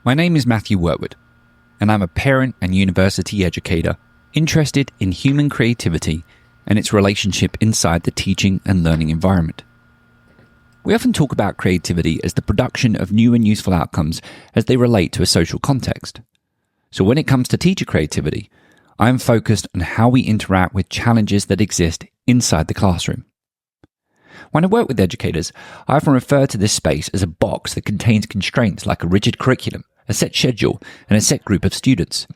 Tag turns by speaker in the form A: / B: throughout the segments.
A: My name is Matthew Wertwood, and I'm a parent and university educator interested in human creativity and its relationship inside the teaching and learning environment. We often talk about creativity as the production of new and useful outcomes as they relate to a social context. So when it comes to teacher creativity, I am focused on how we interact with challenges that exist inside the classroom. When I work with educators, I often refer to this space as a box that contains constraints like a rigid curriculum, a set schedule, and a set group of students.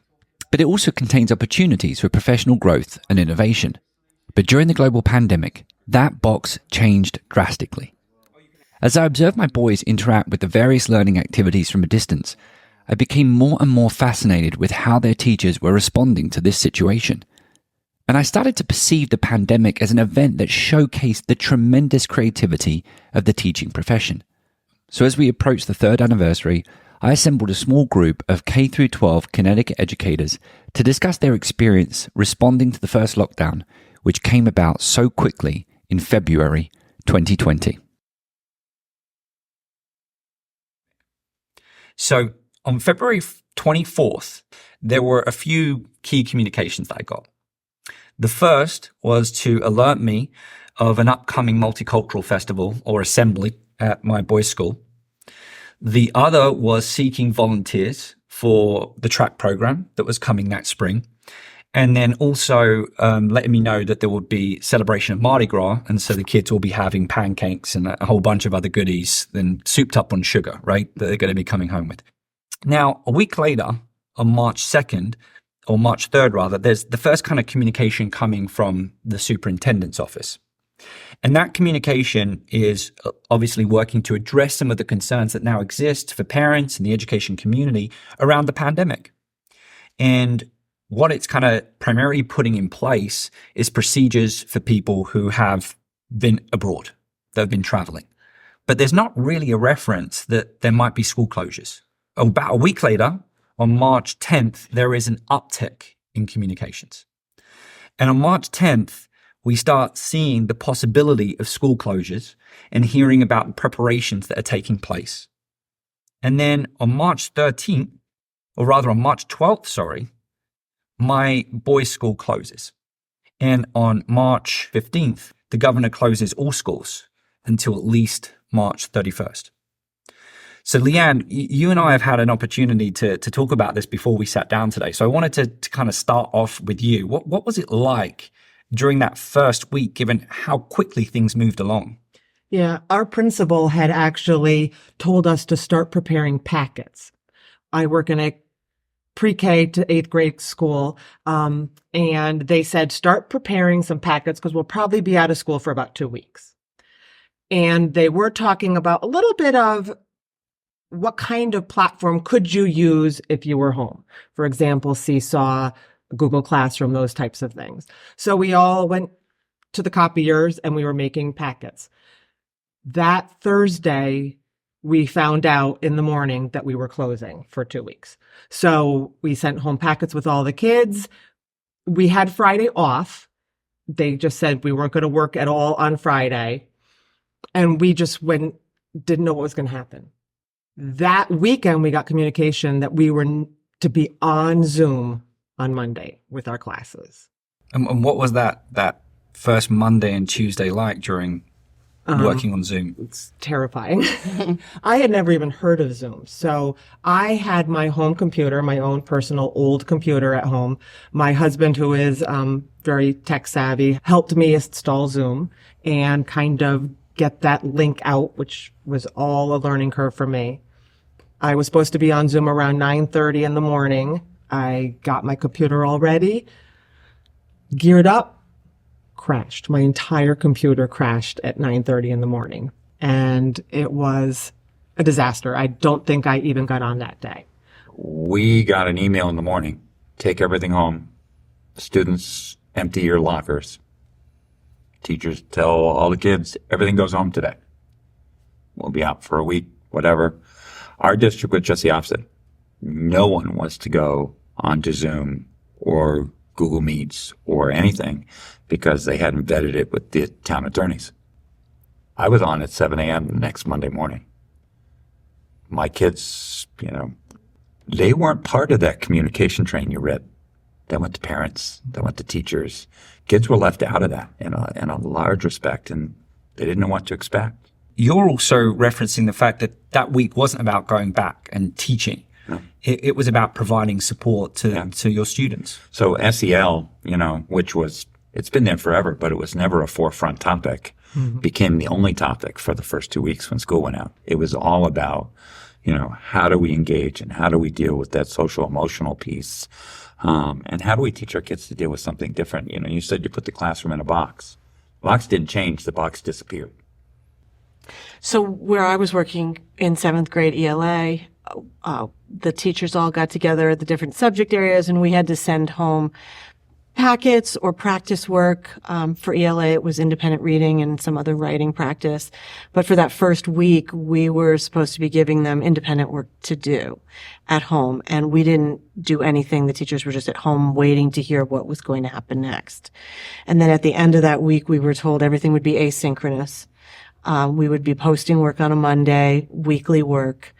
A: But it also contains opportunities for professional growth and innovation. But during the global pandemic, that box changed drastically. As I observed my boys interact with the various learning activities from a distance, I became more and more fascinated with how their teachers were responding to this situation. And I started to perceive the pandemic as an event that showcased the tremendous creativity of the teaching profession. So as we approached the third anniversary, I assembled a small group of K-12 Connecticut educators to discuss their experience responding to the first lockdown, which came about so quickly in February 2020.
B: So on February 24th, there were a few key communications that I got. The first was to alert me of an upcoming multicultural festival or assembly at my boys' school. The other was seeking volunteers for the track program that was coming that spring. And then also letting me know that there would be celebration of Mardi Gras. And so the kids will be having pancakes and a whole bunch of other goodies then souped up on sugar, right, that they're going to be coming home with. Now, a week later, on March 2nd, or March 3rd rather, there's the first kind of communication coming from the superintendent's office. And that communication is obviously working to address some of the concerns that now exist for parents and the education community around the pandemic. And what it's kind of primarily putting in place is procedures for people who have been abroad, that have been traveling. But there's not really a reference that there might be school closures. About a week later, on March 10th, there is an uptick in communications. And on March 10th, we start seeing the possibility of school closures and hearing about the preparations that are taking place. And then on March 13th, or rather on March 12th, my boys' school closes. And on March 15th, the governor closes all schools until at least March 31st. So Leanne, you and I have had an opportunity to talk about this before we sat down today. So I wanted to kind of start off with you. What was it like during that first week, given how quickly things moved along?
C: Yeah, our principal had actually told us to start preparing packets. I work in a pre-K to 8th grade school, and they said, start preparing some packets because we'll probably be out of school for about 2 weeks. And they were talking about a little bit of what kind of platform could you use if you were home? For example, Seesaw, Google Classroom, those types of things. So we all went to the copiers and we were making packets. That Thursday, we found out in the morning that we were closing for 2 weeks. So we sent home packets with all the kids. We had Friday off. They just said we weren't going to work at all on Friday. And we just didn't know what was going to happen. That weekend, we got communication that we were to be on Zoom on Monday with our classes.
B: And what was that first Monday and Tuesday like during working on Zoom?
C: It's terrifying. I had never even heard of Zoom. So I had my home computer, my own personal old computer at home. My husband, who is very tech savvy, helped me install Zoom and kind of get that link out, which was all a learning curve for me. I was supposed to be on Zoom around 9:30 in the morning. I got my computer all ready, geared up, crashed. My entire computer crashed at 9:30 in the morning. And it was a disaster. I don't think I even got on that day.
D: We got an email in the morning. Take everything home. Students, empty your lockers. Teachers tell all the kids, everything goes home today. We'll be out for a week, whatever. Our district was just the opposite. No one was to go onto Zoom or Google Meets or anything because they hadn't vetted it with the town attorneys. I was on at 7 a.m. the next Monday morning. My kids, they weren't part of that communication train you read. That went to parents, that went to teachers. Kids were left out of that in a large respect, and they didn't know what to expect.
B: You're also referencing the fact that that week wasn't about going back and teaching.
D: No.
B: It was about providing support to your students.
D: So SEL, which was, it's been there forever, but it was never a forefront topic, became the only topic for the first 2 weeks when school went out. It was all about, how do we engage and how do we deal with that social emotional piece? And how do we teach our kids to deal with something different? You said you put the classroom in a box. The box didn't change. The box disappeared.
E: So where I was working in 7th grade ELA, the teachers all got together at the different subject areas, and we had to send home packets or practice work. For ELA, it was independent reading and some other writing practice. But for that first week, we were supposed to be giving them independent work to do at home. And we didn't do anything. The teachers were just at home waiting to hear what was going to happen next. And then at the end of that week, we were told everything would be asynchronous. We would be posting work on a Monday, weekly work,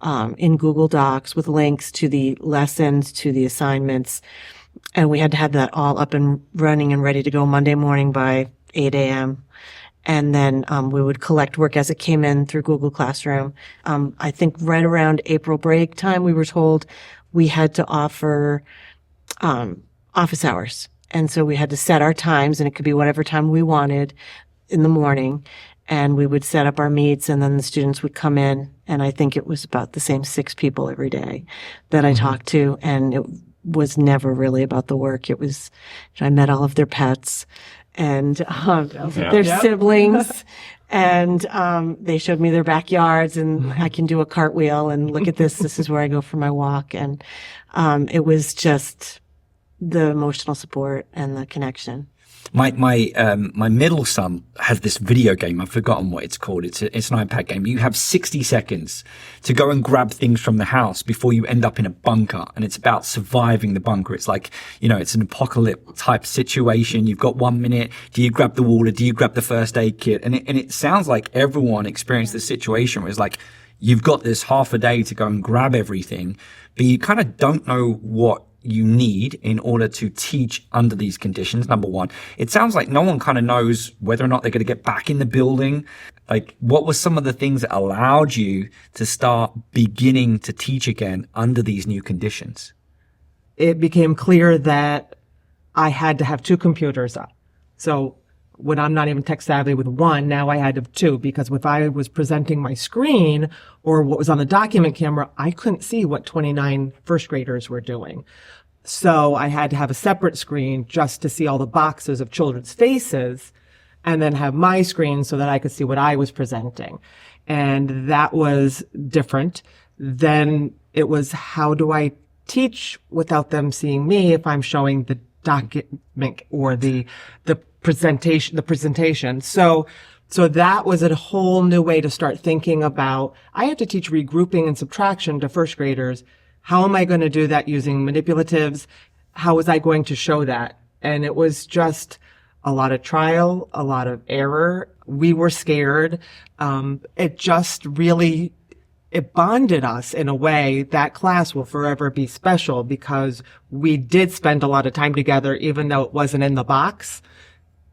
E: in Google Docs with links to the lessons, to the assignments. And we had to have that all up and running and ready to go Monday morning by 8 a.m. And then we would collect work as it came in through Google Classroom. I think right around April break time, we were told we had to offer office hours. And so we had to set our times, and it could be whatever time we wanted in the morning. And we would set up our meets, and then the students would come in. And I think it was about the same 6 people every day that I talked to. And it was never really about the work. It was, I met all of their pets and their siblings, and they showed me their backyards, and I can do a cartwheel, and look at this. This is where I go for my walk. And it was just the emotional support and the connection.
B: My middle son has this video game. I've forgotten what it's called. It's an iPad game. You have 60 seconds to go and grab things from the house before you end up in a bunker. And it's about surviving the bunker. It's like, it's an apocalypse type situation. You've got 1 minute. Do you grab the water? Do you grab the first aid kit? And it sounds like everyone experienced this situation where it's like, you've got this half a day to go and grab everything, but you kind of don't know what you need in order to teach under these conditions. Number one, it sounds like no one kind of knows whether or not they're going to get back in the building. Like, what were some of the things that allowed you to start beginning to teach again under these new conditions?
C: It became clear that I had to have 2 computers up. So when I'm not even tech savvy with one, now I had to have 2, because if I was presenting my screen or what was on the document camera, I couldn't see what 29 first graders were doing. So I had to have a separate screen just to see all the boxes of children's faces, and then have my screen so that I could see what I was presenting. And that was different. Then it was, how do I teach without them seeing me if I'm showing the document or the presentation. So that was a whole new way to start thinking about, I have to teach regrouping and subtraction to first graders. How am I going to do that using manipulatives? How was I going to show that? And it was just a lot of trial, a lot of error. We were scared. It just really, it bonded us in a way. That class will forever be special, because we did spend a lot of time together, even though it wasn't in the box.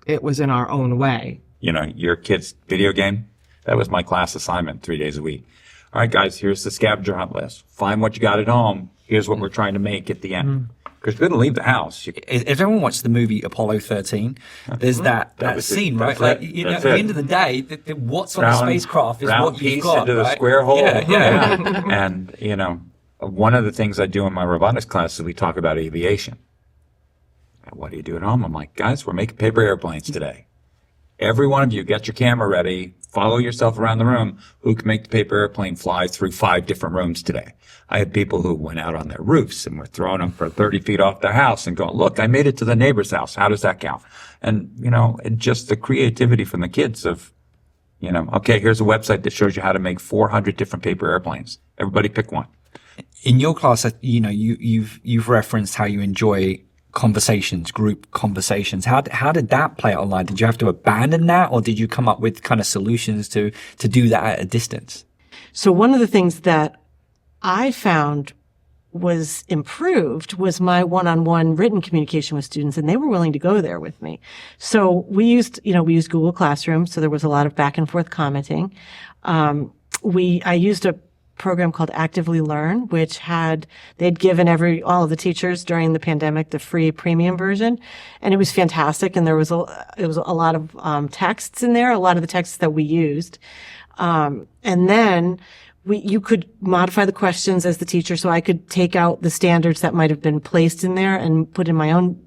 C: It was in our own way.
D: Your kid's video game, that was my class assignment 3 days a week. All right, guys, here's the scavenger hunt list. Find what you got at home. Here's what we're trying to make at the end. Because you're going to leave the house.
B: If everyone watched the movie Apollo 13, there's that scene, right? Like, at the end of the day, what's on the spacecraft is what you've got,
D: into the
B: right?
D: square hole.
B: Yeah.
D: And, one of the things I do in my robotics class is we talk about aviation. What do you do at home? I'm like, guys, we're making paper airplanes today. Every one of you, get your camera ready. Follow yourself around the room. Who can make the paper airplane fly through 5 different rooms today? I had people who went out on their roofs and were throwing them for 30 feet off their house and going, look, I made it to the neighbor's house. How does that count? And, just the creativity from the kids of, okay, here's a website that shows you how to make 400 different paper airplanes. Everybody pick one.
B: In your class, you've referenced how you enjoy conversations, group conversations. How did that play out online? Did you have to abandon that, or did you come up with kind of solutions to do that at a distance?
E: So one of the things that I found was improved was my one-on-one written communication with students, and they were willing to go there with me. So we used Google Classroom, so there was a lot of back and forth commenting. I used a program called Actively Learn, which they'd given all of the teachers during the pandemic the free premium version, and it was fantastic. And it was a lot of texts in there, a lot of the texts that we used, and then you could modify the questions as the teacher. So I could take out the standards that might have been placed in there and put in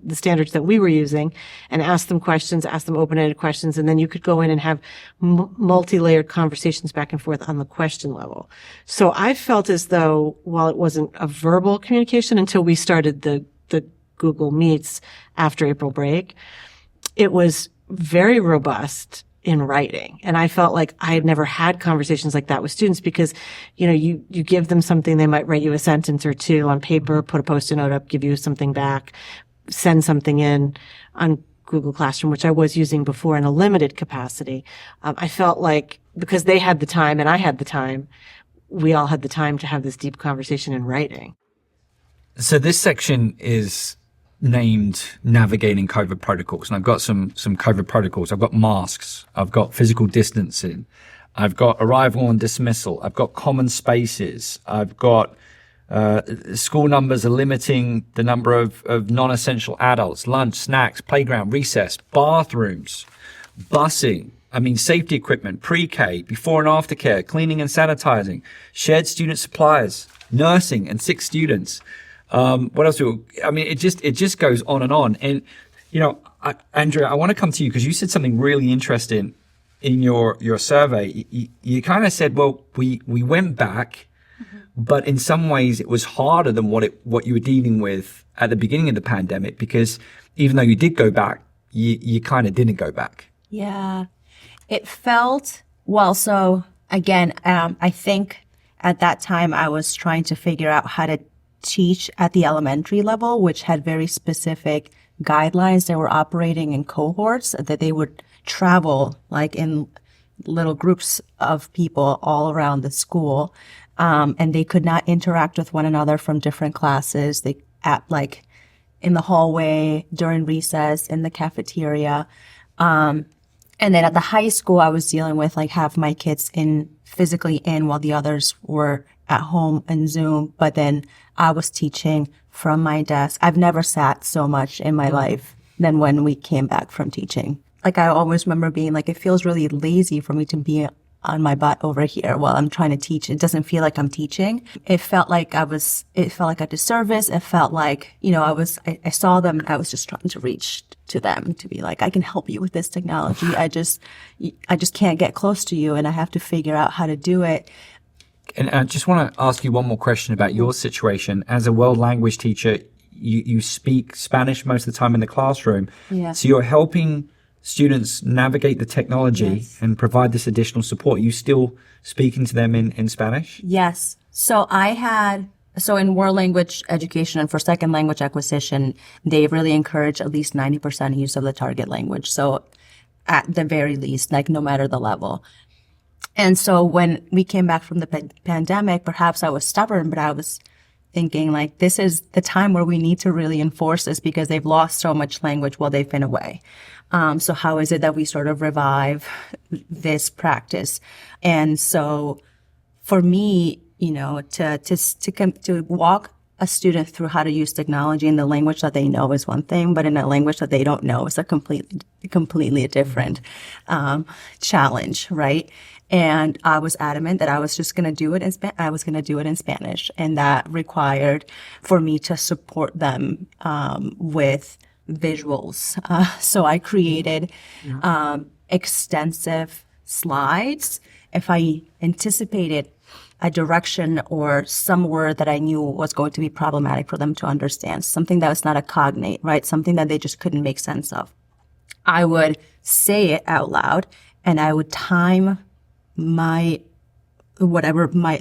E: the standards that we were using, and ask them questions, ask them open-ended questions. And then you could go in and have multi-layered conversations back and forth on the question level. So I felt as though, while it wasn't a verbal communication until we started the Google Meets after April break, it was very robust in writing. And I felt like I had never had conversations like that with students, because, you give them something, they might write you a sentence or two on paper, put a Post-it note up, give you something back, send something in on Google Classroom, which I was using before in a limited capacity. I felt like because they had the time and I had the time, we all had the time to have this deep conversation in writing.
B: So this section is named Navigating COVID Protocols. And I've got some COVID protocols. I've got masks. I've got physical distancing. I've got arrival and dismissal. I've got common spaces. I've got school numbers are limiting the number of non-essential adults, lunch, snacks, playground, recess, bathrooms, busing. Safety equipment, pre-K, before and after care, cleaning and sanitizing, shared student supplies, nursing and sick students. What else? It just goes on and on. And, Andrea, I want to come to you because you said something really interesting in your survey. You kind of said, well, we went back, but in some ways it was harder than what you were dealing with at the beginning of the pandemic, because even though you did go back, you kind of didn't go back.
F: Yeah, it felt, well, so again, I think at that time I was trying to figure out how to teach at the elementary level, which had very specific guidelines. They were operating in cohorts, that they would travel like in little groups of people all around the school. And they could not interact with one another from different classes. They like in the hallway, during recess, in the cafeteria. And then at the high school, I was dealing with have my kids physically in while the others were at home and Zoom, but then I was teaching from my desk. I've never sat so much in my life than when we came back from teaching. I always remember being it feels really lazy for me to be on my butt over here while I'm trying to teach. It doesn't feel like I'm teaching. It felt like it felt like a disservice. It felt like, I saw them and I was just trying to reach to them to be I can help you with this technology. I just can't get close to you, and I have to figure out how to do it.
B: And I just want to ask you one more question about your situation. As a world language teacher, you speak Spanish most of the time in the classroom.
F: Yeah.
B: So you're helping students navigate the technology and provide this additional support. Are you still speaking to them in Spanish?
F: Yes. So in world language education and for second language acquisition, they really encourage at least 90% use of the target language. So at the very least, no matter the level. And so when we came back from the pandemic, perhaps I was stubborn, but I was thinking this is the time where we need to really enforce this, because they've lost so much language while they've been away. So how is it that we sort of revive this practice? And so for me, to walk a student through how to use technology in the language that they know is one thing, but in a language that they don't know is a completely different challenge, right? And I was adamant that I was just going to do it in Spanish, and that required for me to support them with visuals. So I created extensive slides. If I anticipated a direction or some word that I knew was going to be problematic for them to understand, something that was not a cognate, right? Something that they just couldn't make sense of, I would say it out loud, and I would time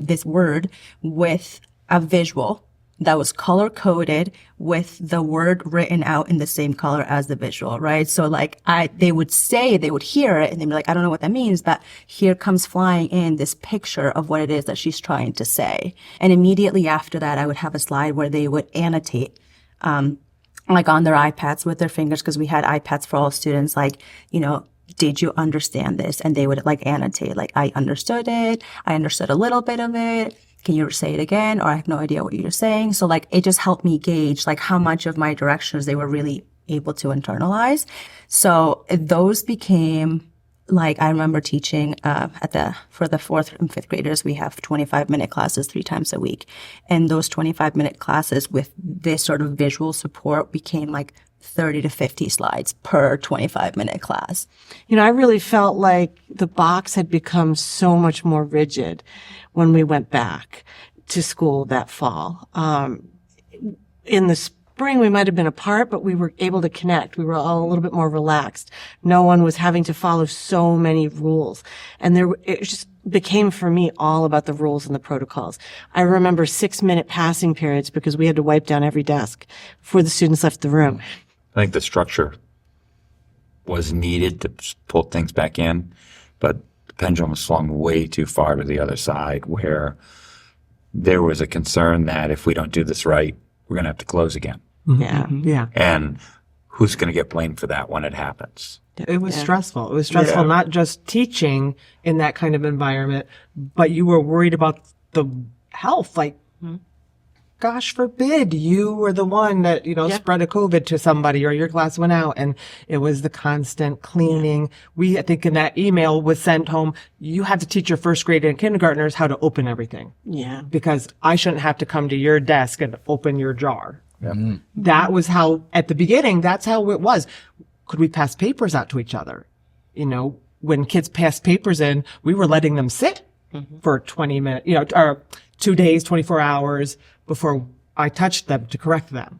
F: this word with a visual that was color coded with the word written out in the same color as the visual, right? So like they would hear it and they'd be like, I don't know what that means, but here comes flying in this picture of what it is that she's trying to say. And immediately after that, I would have a slide where they would annotate, like on their iPads with their fingers, because we had iPads for all students, like, did you understand this? And they would like annotate, like, I understood it. I understood a little bit of it. Can you say it again? Or I have no idea what you're saying. So like, it just helped me gauge like how much of my directions they were really able to internalize. So those became like, I remember teaching, for the 4th and 5th graders, we have 25-minute classes 3 times a week. And those 25-minute classes with this sort of visual support became like 30 to 50 slides per 25-minute class.
E: I really felt like the box had become so much more rigid when we went back to school that fall. In the spring, we might have been apart, but we were able to connect. We were all a little bit more relaxed. No one was having to follow so many rules. And it just became for me all about the rules and the protocols. I remember 6-minute passing periods because we had to wipe down every desk before the students left the room.
D: I think the structure was needed to pull things back in, but the pendulum was swung way too far to the other side, where there was a concern that if we don't do this right, we're going to have to close again.
E: Yeah.
C: Yeah.
D: And who's going to get blamed for that when it happens?
C: It was stressful. It was stressful, not just teaching in that kind of environment, but you were worried about the health. Like, gosh forbid you were the one that, spread a COVID to somebody or your class went out, and it was the constant cleaning. I think in that email was sent home, you have to teach your 1st grade and kindergartners how to open everything.
E: Yeah.
C: Because I shouldn't have to come to your desk and open your jar. That was how, at the beginning, that's how it was. Could we pass papers out to each other? When kids passed papers in, we were letting them sit for 20 minutes, or 2 days, 24 hours before I touched them to correct them.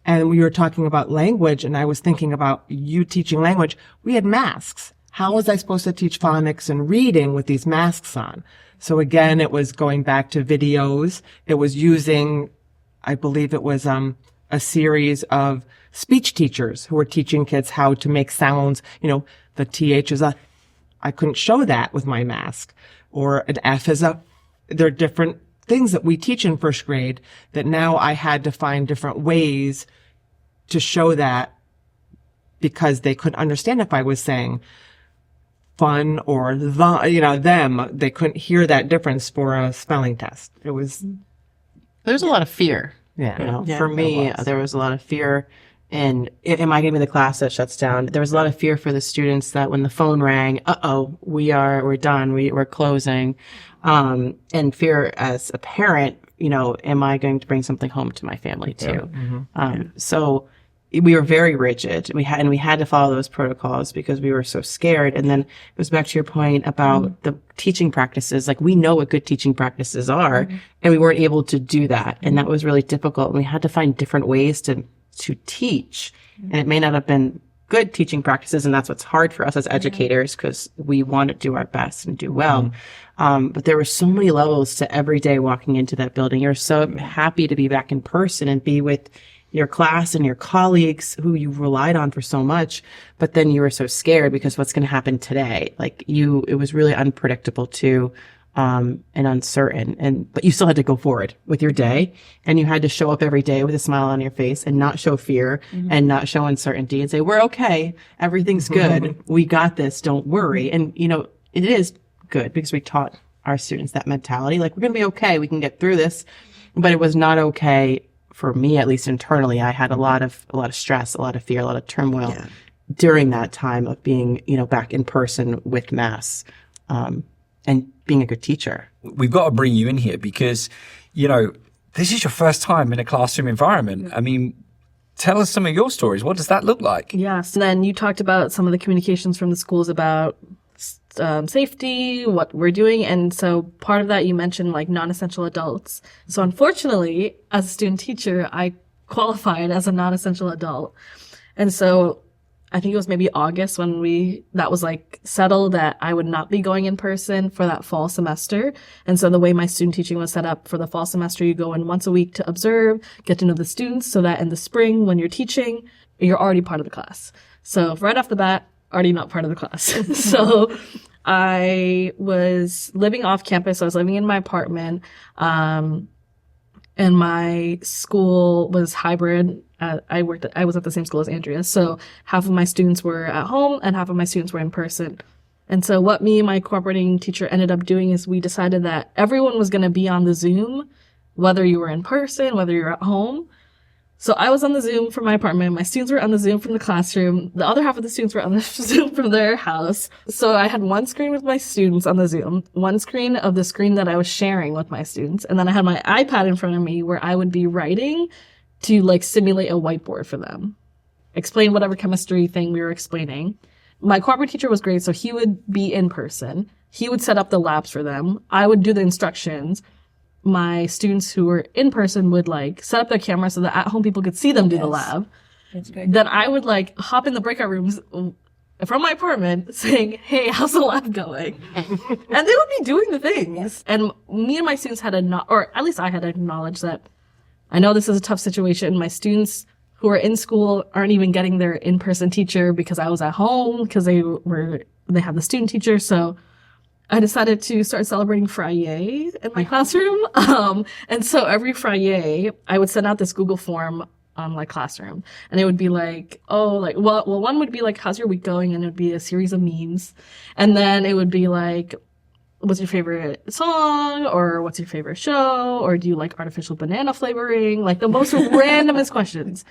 C: And we were talking about language, and I was thinking about you teaching language. We had masks. How was I supposed to teach phonics and reading with these masks on? So again, it was going back to videos. It was using, I believe it was a series of speech teachers who were teaching kids how to make sounds. The TH is I couldn't show that with my mask. Or an F is there are different things that we teach in 1st grade that now I had to find different ways to show that, because they couldn't understand if I was saying fun or them. They couldn't hear that difference for a spelling test. It was.
G: There's a lot of fear.
C: Yeah.
G: For me, there was a lot of fear. And am I going to be the class that shuts down? There was a lot of fear for the students that when the phone rang, we're done, we're closing. And fear as a parent, am I going to bring something home to my family too? So we were very rigid. We had to follow those protocols because we were so scared. And then it goes back to your point about the teaching practices. Like, we know what good teaching practices are, and we weren't able to do that. And that was really difficult. And we had to find different ways to teach. And it may not have been good teaching practices. And that's what's hard for us as educators, because we want to do our best and do well. But there were so many levels to every day walking into that building. You're so happy to be back in person and be with your class and your colleagues who you relied on for so much. But then you were so scared because what's going to happen today? Like, it was really unpredictable too. And uncertain, but you still had to go forward with your day, and you had to show up every day with a smile on your face and not show fear and not show uncertainty and say, we're okay. Everything's good. We got this. Don't worry. And, it is good because we taught our students that mentality. Like, we're going to be okay. We can get through this. But it was not okay for me, at least internally. I had a lot of stress, a lot of fear, a lot of turmoil during that time of being, back in person with mass. And being a good teacher.
B: We've got to bring you in here because, this is your first time in a classroom environment. I mean, tell us some of your stories. What does that look like?
H: Yes. And then you talked about some of the communications from the schools about safety, what we're doing. And so part of that, you mentioned like non-essential adults. So unfortunately, as a student teacher, I qualified as a non-essential adult. And so I think it was maybe August when that was like settled that I would not be going in person for that fall semester. And so the way my student teaching was set up for the fall semester, you go in once a week to observe, get to know the students, so that in the spring when you're teaching, you're already part of the class. So right off the bat, already not part of the class. So I was living off campus. I was living in my apartment. And my school was hybrid. I was at the same school as Andrea. So half of my students were at home and half of my students were in person. And so what me and my cooperating teacher ended up doing is we decided that everyone was going to be on the Zoom, whether you were in person, whether you're at home. So I was on the Zoom from my apartment. My students were on the Zoom from the classroom. The other half of the students were on the Zoom from their house. So I had one screen with my students on the Zoom, one screen of the screen that I was sharing with my students. And then I had my iPad in front of me where I would be writing to like simulate a whiteboard for them, explain whatever chemistry thing we were explaining. My cooperative teacher was great. So he would be in person. He would set up the labs for them. I would do the instructions. My students who were in person would like set up their camera so that at home people could see them do the lab.
F: That's great.
H: Then I would like hop in the breakout rooms from my apartment saying, hey, how's the lab going? And they would be doing the things. And me and my students had or at least I had acknowledged that I know this is a tough situation. My students who are in school aren't even getting their in-person teacher because I was at home because they have the student teacher. So I decided to start celebrating Friday in my classroom. And so every Friday I would send out this Google form on my classroom, and it would be like, one would be like, how's your week going? And it would be a series of memes. And then it would be like, what's your favorite song? Or what's your favorite show? Or do you like artificial banana flavoring? Like the most randomest questions.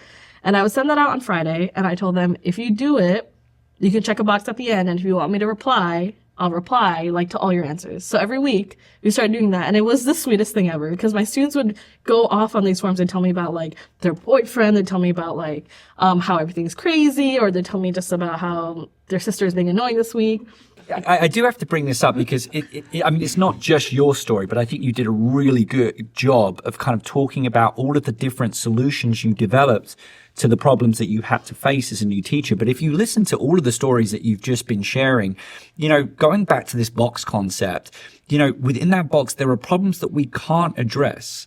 H: And I would send that out on Friday. And I told them, if you do it, you can check a box at the end. And if you want me to reply, I'll reply like to all your answers. So every week we started doing that. And it was the sweetest thing ever because my students would go off on these forums and tell me about like their boyfriend. They'd tell me about like, how everything's crazy, or they'd tell me just about how their sister is being annoying this week.
B: I do have to bring this up because it's not just your story, but I think you did a really good job of kind of talking about all of the different solutions you developed to the problems that you had to face as a new teacher. But if you listen to all of the stories that you've just been sharing, going back to this box concept, within that box, there are problems that we can't address.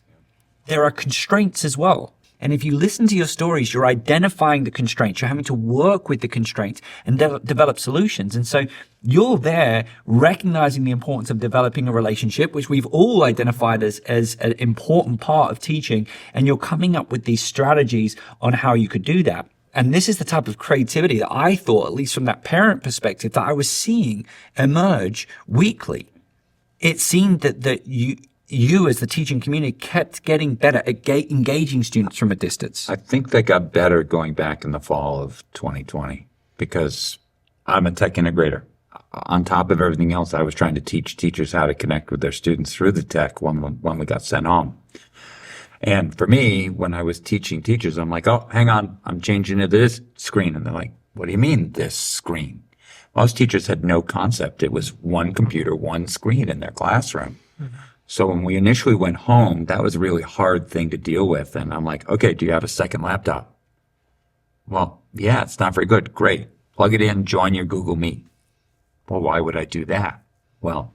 B: There are constraints as well. And if you listen to your stories, you're identifying the constraints. You're having to work with the constraints and develop solutions. And so you're there recognizing the importance of developing a relationship, which we've all identified as an important part of teaching. And you're coming up with these strategies on how you could do that. And this is the type of creativity that I thought, at least from that parent perspective, that I was seeing emerge weekly. It seemed that you as the teaching community kept getting better at engaging students from a distance.
D: I think they got better going back in the fall of 2020 because I'm a tech integrator. On top of everything else, I was trying to teach teachers how to connect with their students through the tech when we got sent home. And for me, when I was teaching teachers, I'm like, oh, hang on, I'm changing to this screen. And they're like, what do you mean this screen? Most teachers had no concept. It was one computer, one screen in their classroom. Mm-hmm. So when we initially went home, that was a really hard thing to deal with. And I'm like, okay, do you have a second laptop? Well, yeah, it's not very good. Great. Plug it in, join your Google Meet. Well, why would I do that? Well,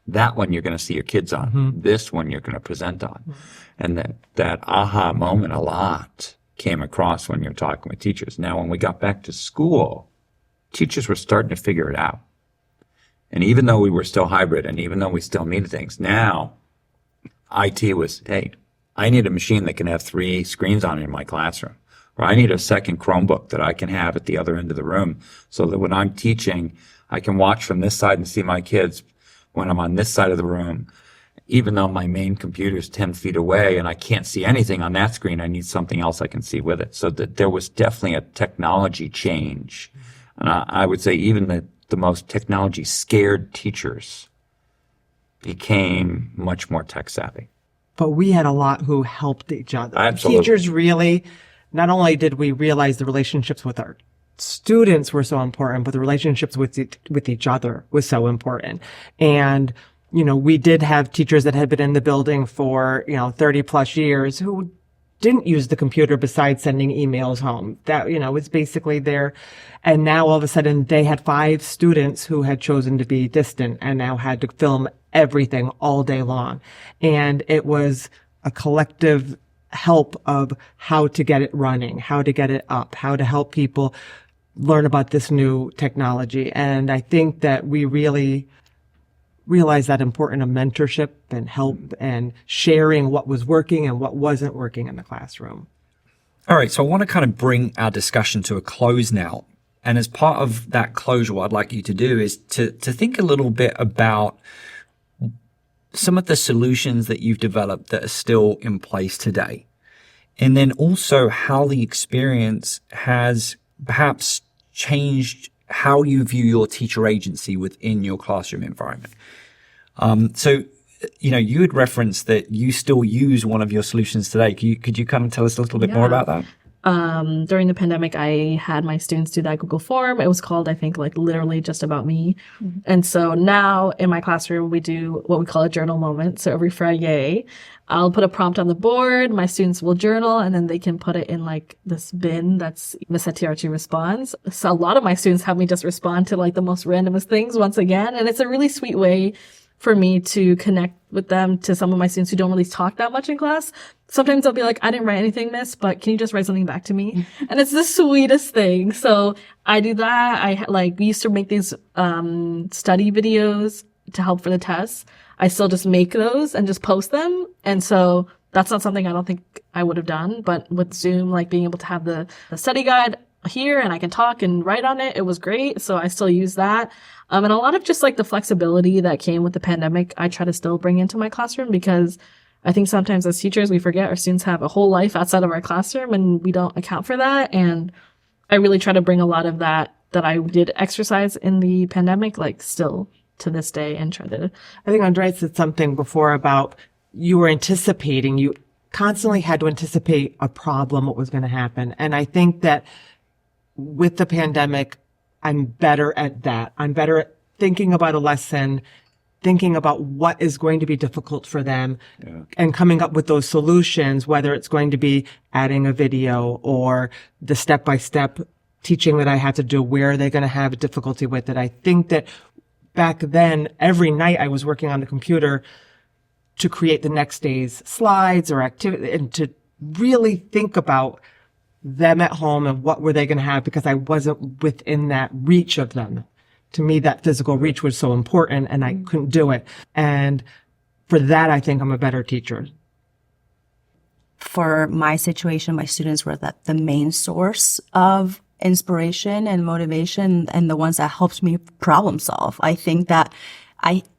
D: that one you're going to see your kids on. Mm-hmm. This one you're going to present on. Mm-hmm. And that aha moment a lot came across when you're talking with teachers. Now, when we got back to school, teachers were starting to figure it out. And even though we were still hybrid and even though we still needed things, now IT was, hey, I need a machine that can have 3 screens on it in my classroom. Or I need a second Chromebook that I can have at the other end of the room so that when I'm teaching, I can watch from this side and see my kids when I'm on this side of the room. Even though my main computer is 10 feet away and I can't see anything on that screen, I need something else I can see with it. So that there was definitely a technology change. And I would say even the most technology scared teachers became much more tech savvy.
C: But we had a lot who helped each other.
D: Absolutely.
C: Teachers really, not only did we realize the relationships with our students were so important, but the relationships with each other was so important. And, we did have teachers that had been in the building for, 30 plus years who didn't use the computer besides sending emails home. That, was basically there. And now all of a sudden they had 5 students who had chosen to be distant and now had to film everything all day long. And it was a collective help of how to get it running, how to get it up, how to help people learn about this new technology. And I think that we really realize that importance of mentorship and help and sharing what was working and what wasn't working in the classroom.
B: All right, so I want to kind of bring our discussion to a close now. And as part of that closure, what I'd like you to do is to think a little bit about some of the solutions that you've developed that are still in place today. And then also how the experience has perhaps changed how you view your teacher agency within your classroom environment. So, you had referenced that you still use one of your solutions today. Could you kind of tell us a little bit more about that?
H: During the pandemic, I had my students do that Google form. It was called, I think, like literally just about me. Mm-hmm. And so now in my classroom, we do what we call a journal moment. So every Friday, I'll put a prompt on the board. My students will journal, and then they can put it in like this bin that's Miss TRT responds. So a lot of my students have me just respond to like the most randomest things once again. And it's a really sweet way for me to connect with them, to some of my students who don't really talk that much in class. Sometimes they'll be like, I didn't write anything, miss, but can you just write something back to me? And it's the sweetest thing. So I do that. I used to make these study videos to help for the tests. I still just make those and just post them. And so that's not something I don't think I would have done. But with Zoom, like being able to have the study guide here and I can talk and write on it, it was great. So I still use that. And a lot of just like the flexibility that came with the pandemic, I try to still bring into my classroom, because I think sometimes as teachers, we forget our students have a whole life outside of our classroom and we don't account for that. And I really try to bring a lot of that I did exercise in the pandemic, like still to this day, and try to.
C: I think Andrea said something before about you constantly had to anticipate a problem, what was going to happen. And I think that with the pandemic, I'm better at that. I'm better at thinking about a lesson, thinking about what is going to be difficult for them, and coming up with those solutions, whether it's going to be adding a video or the step-by-step teaching that I had to do, where are they going to have difficulty with it. I think that back then, every night I was working on the computer to create the next day's slides or activity, and to really think about them at home and what were they going to have, because I wasn't within that reach of them. To me, that physical reach was so important, and I couldn't do it. And for that, I think I'm a better teacher.
F: For my situation, my students were the main source of inspiration and motivation, and the ones that helped me problem solve. I think that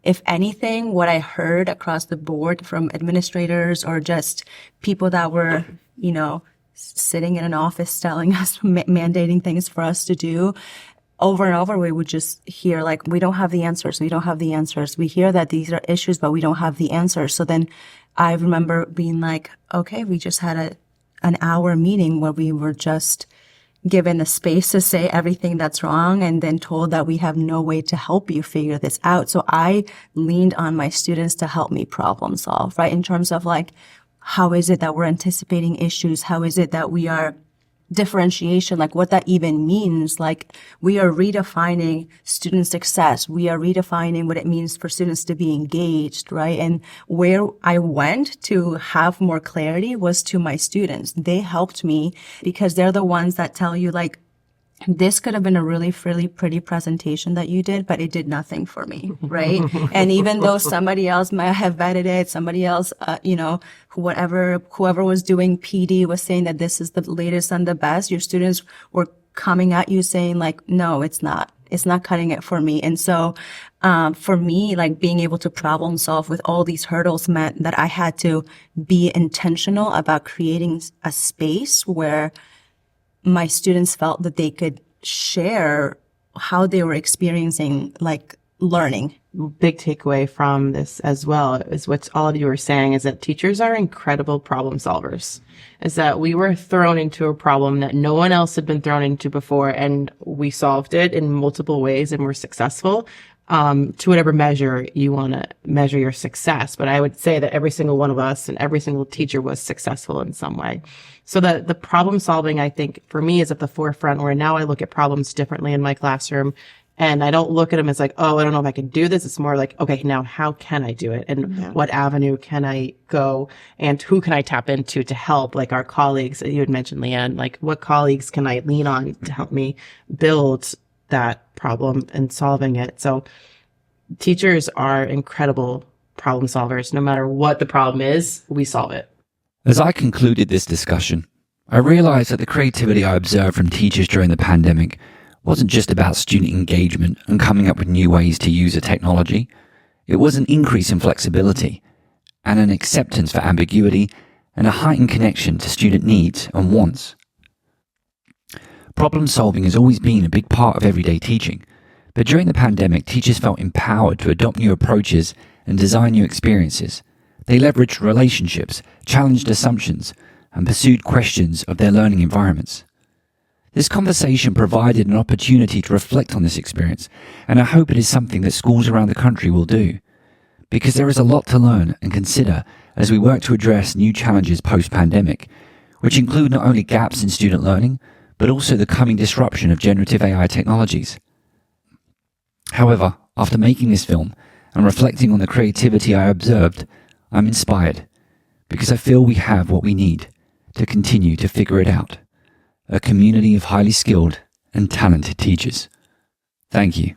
F: if anything, what I heard across the board from administrators or just people that were, sitting in an office telling us, mandating things for us to do, over and over, we would just hear like, we don't have the answers. We don't have the answers. We hear that these are issues, but we don't have the answers. So then I remember being like, okay, we just had an hour meeting where we were just given the space to say everything that's wrong, and then told that we have no way to help you figure this out. So I leaned on my students to help me problem solve, right? In terms of like, how is it that we're anticipating issues? How is it that we are differentiation, like what that even means? Like, we are redefining student success. We are redefining what it means for students to be engaged, right? And where I went to have more clarity was to my students. They helped me because they're the ones that tell you like, this could have been a really pretty presentation that you did, but it did nothing for me, right? And even though somebody else might have vetted it, somebody else, whoever was doing PD was saying that this is the latest and the best, your students were coming at you saying like, no, it's not cutting it for me. And so, for me, like being able to problem solve with all these hurdles meant that I had to be intentional about creating a space where my students felt that they could share how they were experiencing like learning.
G: Big takeaway from this as well is what all of you were saying, is that teachers are incredible problem solvers. Is that we were thrown into a problem that no one else had been thrown into before, and we solved it in multiple ways and were successful. to whatever measure you want to measure your success. But I would say that every single one of us and every single teacher was successful in some way. So the problem solving, I think, for me is at the forefront, where now I look at problems differently in my classroom. And I don't look at them as like, oh, I don't know if I can do this. It's more like, okay, now how can I do it? And what avenue can I go? And who can I tap into to help? Like our colleagues, you had mentioned, Leanne, like what colleagues can I lean on to help me build that problem and solving it? So teachers are incredible problem solvers. No matter what the problem is, we solve it.
A: As I concluded this discussion, I realized that the creativity I observed from teachers during the pandemic wasn't just about student engagement and coming up with new ways to use a technology. It was an increase in flexibility and an acceptance for ambiguity and a heightened connection to student needs and wants. Problem solving has always been a big part of everyday teaching, but during the pandemic, teachers felt empowered to adopt new approaches and design new experiences. They leveraged relationships, challenged assumptions, and pursued questions of their learning environments. This conversation provided an opportunity to reflect on this experience, and I hope it is something that schools around the country will do, because there is a lot to learn and consider as we work to address new challenges post-pandemic, which include not only gaps in student learning, but also the coming disruption of generative AI technologies. However, after making this film and reflecting on the creativity I observed, I'm inspired, because I feel we have what we need to continue to figure it out. A community of highly skilled and talented teachers. Thank you.